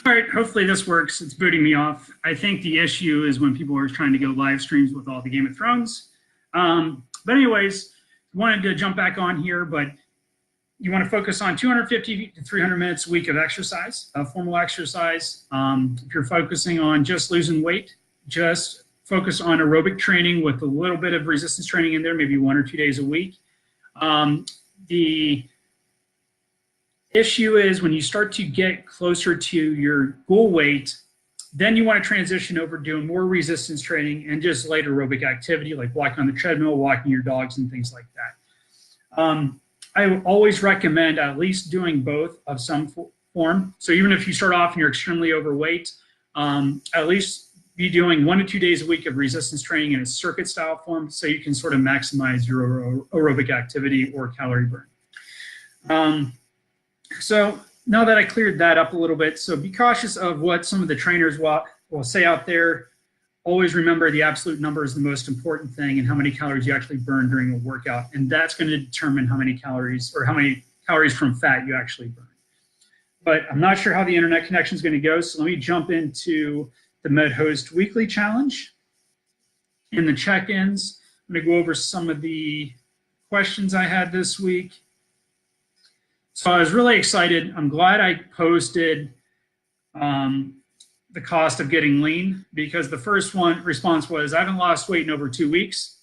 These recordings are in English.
All right, hopefully this works. It's booting me off. I think the issue is when people are trying to go live streams with all the Game of Thrones. But anyways, wanted to jump back on here, but you want to focus on 250 to 300 minutes a week of exercise, formal exercise. If you're focusing on just losing weight, just focus on aerobic training with a little bit of resistance training in there, maybe 1 or 2 days a week. The issue is when you start to get closer to your goal weight, then you want to transition over doing more resistance training and just light aerobic activity like walking on the treadmill, walking your dogs, and things like that. I would always recommend at least doing both of some form. So even if you start off and you're extremely overweight, at least be doing 1 to 2 days a week of resistance training in a circuit style form so you can sort of maximize your aerobic activity or calorie burn. So now that I cleared that up a little bit, so be cautious of what some of the trainers will say out there. Always remember the absolute number is the most important thing and how many calories you actually burn during a workout. And that's going to determine how many calories from fat you actually burn. But I'm not sure how the internet connection is going to go. So let me jump into the MedHost Weekly Challenge. In the check-ins, I'm going to go over some of the questions I had this week. So I was really excited. I'm glad I posted the cost of getting lean, because the first response was, I haven't lost weight in over 2 weeks.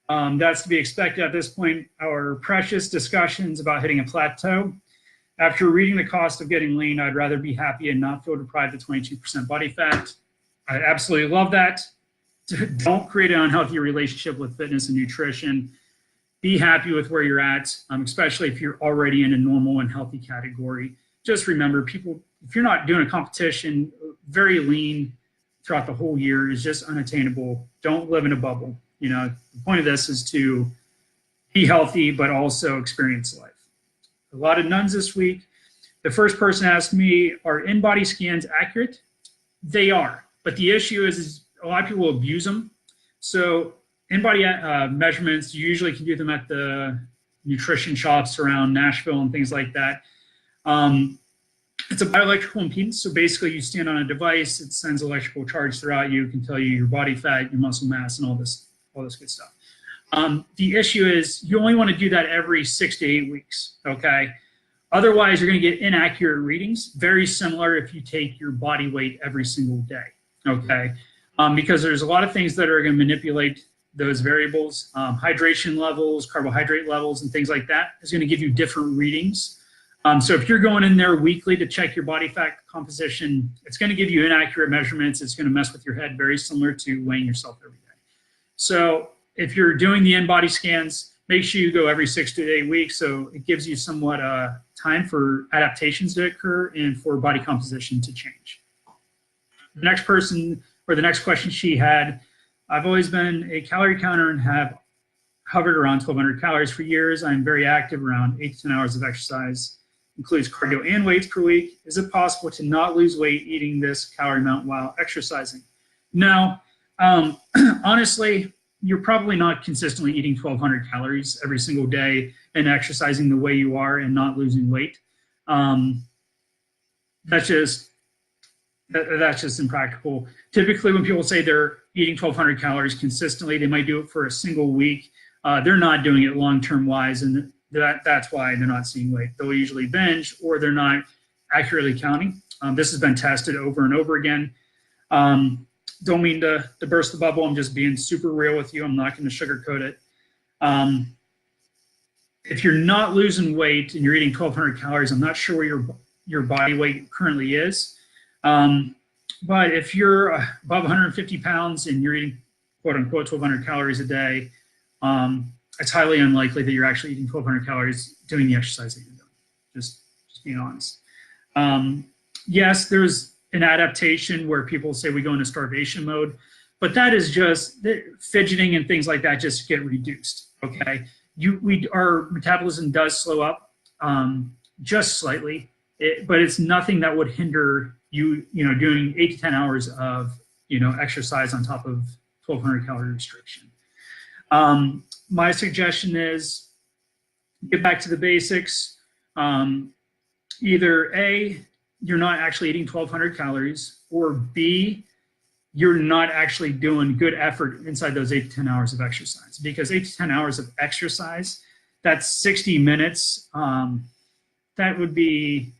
That's to be expected at this point. Our precious discussions about hitting a plateau. After reading the cost of getting lean, I'd rather be happy and not feel deprived of 22% body fat. I absolutely love that. Don't create an unhealthy relationship with fitness and nutrition. Be happy with where you're at, especially if you're already in a normal and healthy category. Just remember, people, if you're not doing a competition, very lean throughout the whole year is just unattainable. Don't live in a bubble. You know, the point of this is to be healthy, but also experience life. A lot of nuns this week. The first person asked me, are in-body scans accurate? They are, but the issue is a lot of people abuse them. So in-body measurements, you usually can do them at the nutrition shops around Nashville and things like that. It's a bioelectrical impedance. So basically you stand on a device, it sends electrical charge throughout you, can tell you your body fat, your muscle mass, and all this good stuff. The issue is you only want to do that every 6 to 8 weeks, okay? Otherwise, you're going to get inaccurate readings, very similar if you take your body weight every single day, okay? Because there's a lot of things that are going to manipulate those variables. Hydration levels, carbohydrate levels, and things like that is going to give you different readings. So if you're going in there weekly to check your body fat composition, it's going to give you inaccurate measurements. It's going to mess with your head, very similar to weighing yourself every day. So if you're doing the in-body scans, make sure you go every 6 to 8 weeks, so it gives you somewhat time for adaptations to occur and for body composition to change. The next person, or the next question she had, I've always been a calorie counter and have hovered around 1,200 calories for years. I'm very active, around 8 to 10 hours of exercise, includes cardio and weights per week. Is it possible to not lose weight eating this calorie amount while exercising? No, honestly, you're probably not consistently eating 1,200 calories every single day and exercising the way you are and not losing weight. That's just impractical. Typically, when people say they're eating 1,200 calories consistently, they might do it for a single week. They're not doing it long-term wise, and that's why they're not seeing weight. They'll usually binge, or they're not accurately counting. This has been tested over and over again. Don't mean to burst the bubble. I'm just being super real with you. I'm not going to sugarcoat it. If you're not losing weight and you're eating 1,200 calories, I'm not sure where your body weight currently is. But if you're above 150 pounds and you're eating, quote unquote, 1,200 calories a day, it's highly unlikely that you're actually eating 1,200 calories doing the exercise that you're doing. Just being honest. Yes, there's an adaptation where people say we go into starvation mode, but that is just fidgeting and things like that just get reduced. Okay, our metabolism does slow up just slightly, but it's nothing that would hinder you doing 8 to 10 hours of exercise on top of 1,200 calorie restriction. My suggestion is get back to the basics. Either A, you're not actually eating 1,200 calories, or B, you're not actually doing good effort inside those 8 to 10 hours of exercise. Because 8 to 10 hours of exercise, that's 60 minutes. That would be,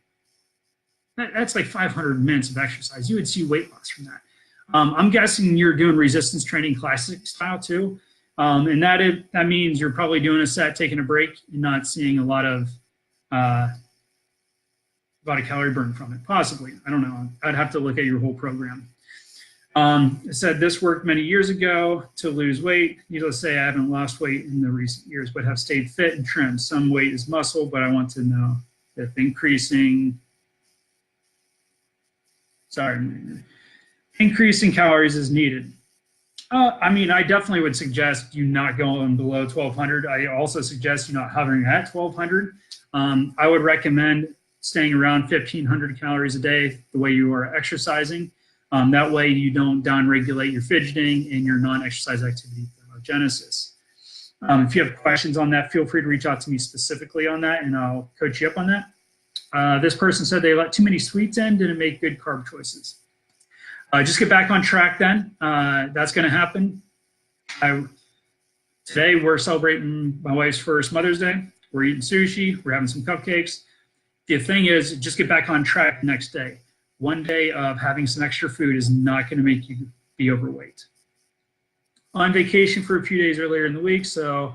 that's like 500 minutes of exercise. You would see weight loss from that. I'm guessing you're doing resistance training classic style too. And that means you're probably doing a set, taking a break, and not seeing a lot of calorie burn from it. Possibly, I don't know. I'd have to look at your whole program. It said this worked many years ago to lose weight. Needless to say, I haven't lost weight in the recent years, but have stayed fit and trimmed. Some weight is muscle, but I want to know if increasing calories is needed. I mean, I definitely would suggest you not going below 1,200. I also suggest you not hovering at 1,200. I would recommend staying around 1,500 calories a day the way you are exercising. That way you don't downregulate your fidgeting and your non-exercise activity thermogenesis. If you have questions on that, feel free to reach out to me specifically on that, and I'll coach you up on that. This person said they let too many sweets in, didn't make good carb choices. Just get back on track then. That's going to happen. Today we're celebrating my wife's first Mother's Day. We're eating sushi. We're having some cupcakes. The thing is, just get back on track the next day. One day of having some extra food is not going to make you be overweight. On vacation for a few days earlier in the week, so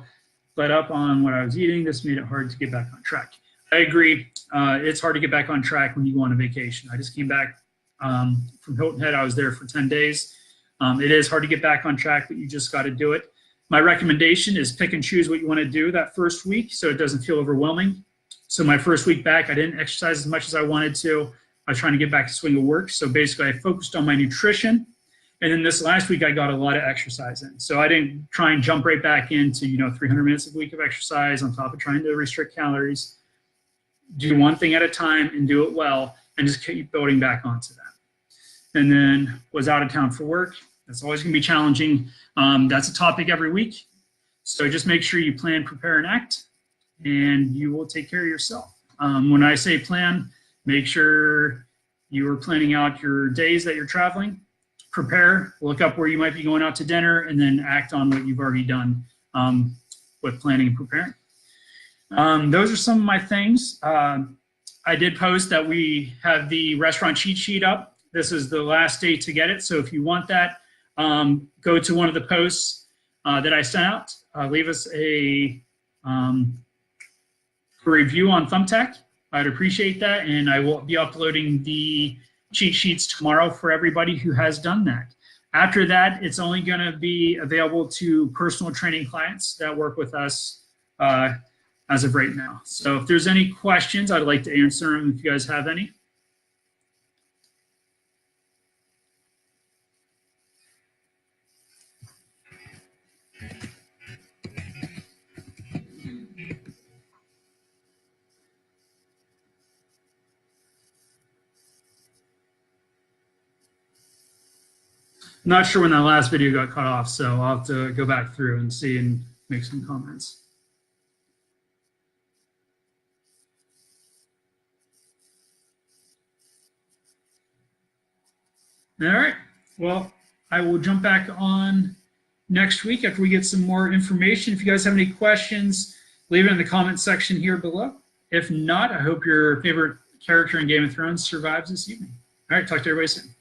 let up on what I was eating. This made it hard to get back on track. I agree. It's hard to get back on track when you go on a vacation. I just came back from Hilton Head. I was there for 10 days. It is hard to get back on track, but you just got to do it. My recommendation is pick and choose what you want to do that first week so it doesn't feel overwhelming. So my first week back, I didn't exercise as much as I wanted to. I was trying to get back to swing of work. So basically I focused on my nutrition. And then this last week I got a lot of exercise in. So I didn't try and jump right back into 300 minutes a week of exercise on top of trying to restrict calories. Do one thing at a time and do it well, and just keep building back onto that. And then was out of town for work. That's always going to be challenging. That's a topic every week. So just make sure you plan, prepare, and act, and you will take care of yourself. When I say plan, make sure you are planning out your days that you're traveling. Prepare, look up where you might be going out to dinner, and then act on what you've already done with planning and preparing. Those are some of my things. I did post that we have the restaurant cheat sheet up. This is the last day to get it. So if you want that, go to one of the posts that I sent out. Leave us a review on Thumbtack. I'd appreciate that. And I will be uploading the cheat sheets tomorrow for everybody who has done that. After that, it's only going to be available to personal training clients that work with us as of right now. So if there's any questions, I'd like to answer them if you guys have any. I'm not sure when that last video got cut off, so I'll have to go back through and see and make some comments. All right, well, I will jump back on next week after we get some more information. If you guys have any questions, leave it in the comment section here below. If not, I hope your favorite character in Game of Thrones survives this evening. All right, talk to everybody soon.